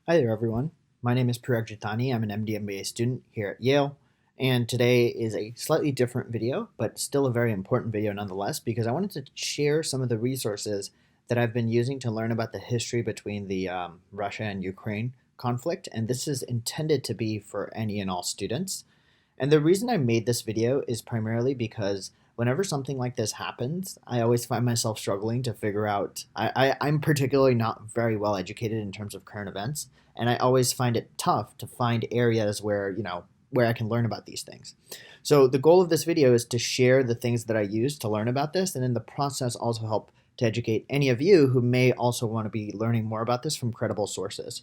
Hi there, everyone. My name is Parag Jitani. I'm an MD MBA student here at Yale, and today is a slightly different video, but still a very important video nonetheless, because I wanted to share some of the resources that I've been using to learn about the history between the Russia and Ukraine conflict, and this is intended to be for any and all students. And the reason I made this video is primarily because whenever something like this happens, I always find myself struggling to figure out. I'm particularly not very well educated in terms of current events, and I always find it tough to find areas where I can learn about these things. So the goal of this video is to share the things that I use to learn about this, and in the process also help to educate any of you who may also want to be learning more about this from credible sources.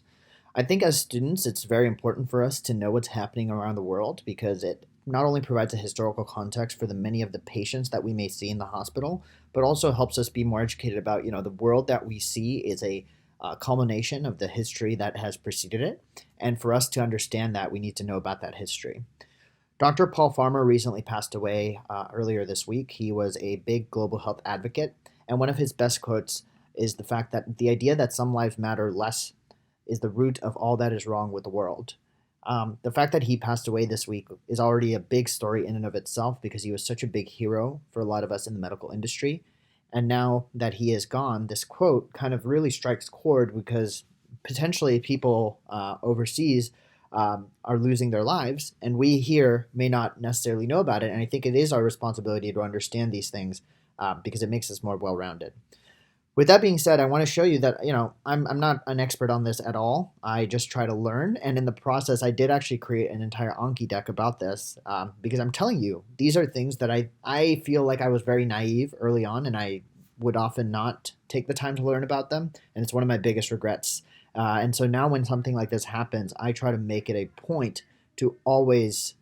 I think as students, it's very important for us to know what's happening around the world because it not only provides a historical context for the many of the patients that we may see in the hospital, but also helps us be more educated about, the world that we see is a culmination of the history that has preceded it. And for us to understand that, we need to know about that history. Dr. Paul Farmer recently passed away earlier this week. He was a big global health advocate, and one of his best quotes is the fact that the idea that some lives matter less is the root of all that is wrong with the world. The fact that he passed away this week is already a big story in and of itself because he was such a big hero for a lot of us in the medical industry. And now that he is gone, this quote kind of really strikes chord because potentially people overseas are losing their lives, and we here may not necessarily know about it. And I think it is our responsibility to understand these things because it makes us more well rounded. With that being said, I want to show you that, I'm not an expert on this at all. I just try to learn. And in the process, I did actually create an entire Anki deck about this because I'm telling you, these are things that I feel like I was very naive early on and I would often not take the time to learn about them. And it's one of my biggest regrets. And so now when something like this happens, I try to make it a point to always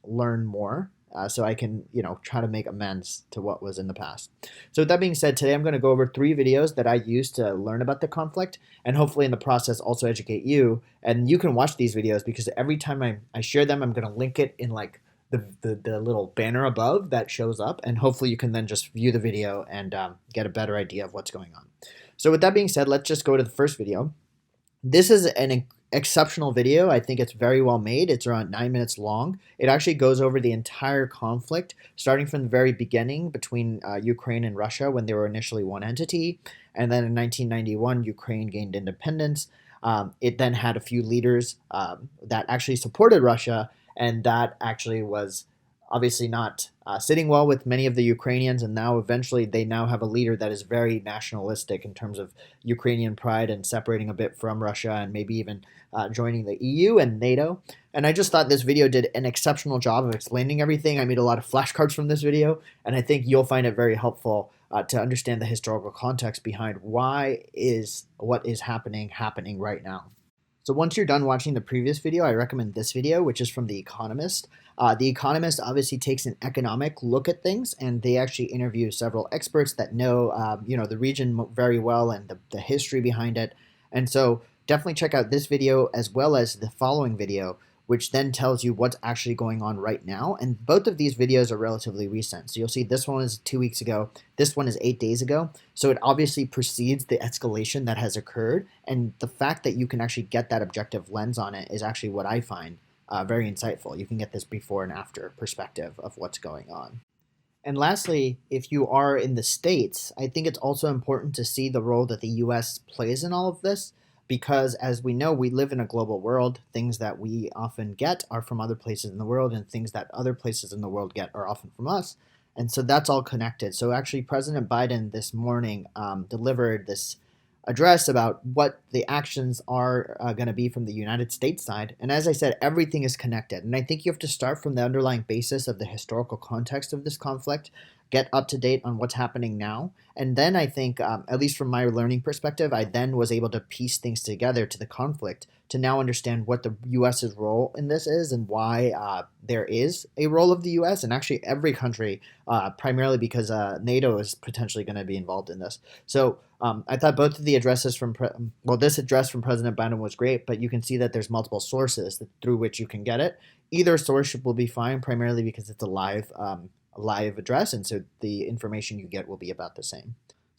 learn more so I can, try to make amends to what was in the past. So with that being said, today I'm going to go over 3 videos that I used to learn about the conflict and hopefully in the process also educate you. And you can watch these videos because every time I share them, I'm going to link it in like the little banner above that shows up. And hopefully you can then just view the video and get a better idea of what's going on. So with that being said, let's just go to the first video. This is an exceptional video. I think it's very well made. It's around 9 minutes long. It actually goes over the entire conflict, starting from the very beginning between Ukraine and Russia when they were initially one entity. And then in 1991, Ukraine gained independence. It then had a few leaders that actually supported Russia, and that actually was obviously not sitting well with many of the Ukrainians. And now eventually they now have a leader that is very nationalistic in terms of Ukrainian pride and separating a bit from Russia and maybe even joining the EU and NATO. And I just thought this video did an exceptional job of explaining everything. I made a lot of flashcards from this video, and I think you'll find it very helpful to understand the historical context behind why is what is happening right now. So once you're done watching the previous video, I recommend this video, which is from The Economist. The Economist obviously takes an economic look at things, and they actually interview several experts that know, the region very well and the history behind it. And so definitely check out this video as well as the following video, which then tells you what's actually going on right now. And both of these videos are relatively recent. So you'll see this one is 2 weeks ago. This one is 8 days ago. So it obviously precedes the escalation that has occurred. And the fact that you can actually get that objective lens on it is actually what I find very insightful. You can get this before and after perspective of what's going on. And lastly, if you are in the States, I think it's also important to see the role that the US plays in all of this because, as we know, we live in a global world. Things that we often get are from other places in the world, and things that other places in the world get are often from us. And so that's all connected. So actually, President Biden this morning delivered this address about what the actions are going to be from the United States side. And as I said, everything is connected. And I think you have to start from the underlying basis of the historical context of this conflict, get up to date on what's happening now. And then I think, at least from my learning perspective, I then was able to piece things together to the conflict to now understand what the US's role in this is and why there is a role of the US and actually every country, primarily because NATO is potentially going to be involved in this. So I thought both of the addresses this address from President Biden was great, but you can see that there's multiple sources through which you can get it. Either source will be fine, primarily because it's a live address, and so the information you get will be about the same.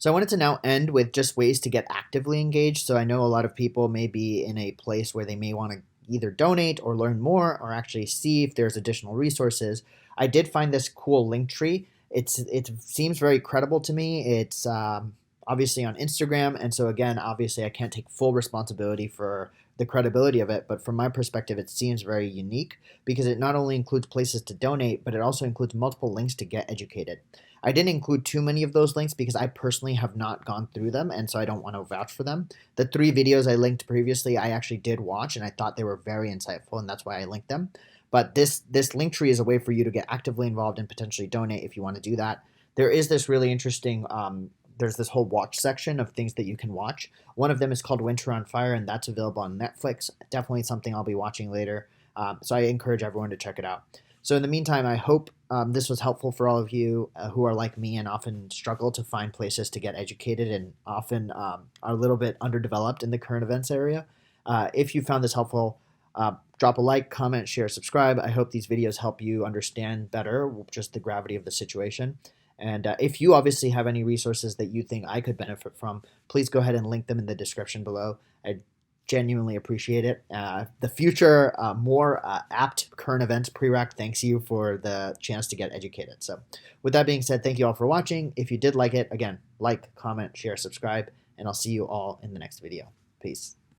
So I wanted to now end with just ways to get actively engaged. So I know a lot of people may be in a place where they may want to either donate or learn more or actually see if there's additional resources. I did find this cool link tree. It seems very credible to me. It's obviously on Instagram, and so again, obviously I can't take full responsibility for the credibility of it, but from my perspective, it seems very unique because it not only includes places to donate, but it also includes multiple links to get educated. I didn't include too many of those links because I personally have not gone through them, and so I don't want to vouch for them. The 3 videos I linked previously, I actually did watch, and I thought they were very insightful, and that's why I linked them. But this link tree is a way for you to get actively involved and potentially donate if you want to do that. There is this really interesting. There's this whole watch section of things that you can watch. One of them is called Winter on Fire, and that's available on Netflix. Definitely something I'll be watching later. So I encourage everyone to check it out. So in the meantime, I hope this was helpful for all of you who are like me and often struggle to find places to get educated and often are a little bit underdeveloped in the current events area. If you found this helpful, drop a like, comment, share, subscribe. I hope these videos help you understand better just the gravity of the situation. And if you obviously have any resources that you think I could benefit from, please go ahead and link them in the description below. I genuinely appreciate it. The future, more apt current events pre-rack thanks you for the chance to get educated. So with that being said, thank you all for watching. If you did like it, again, like, comment, share, subscribe, and I'll see you all in the next video. Peace.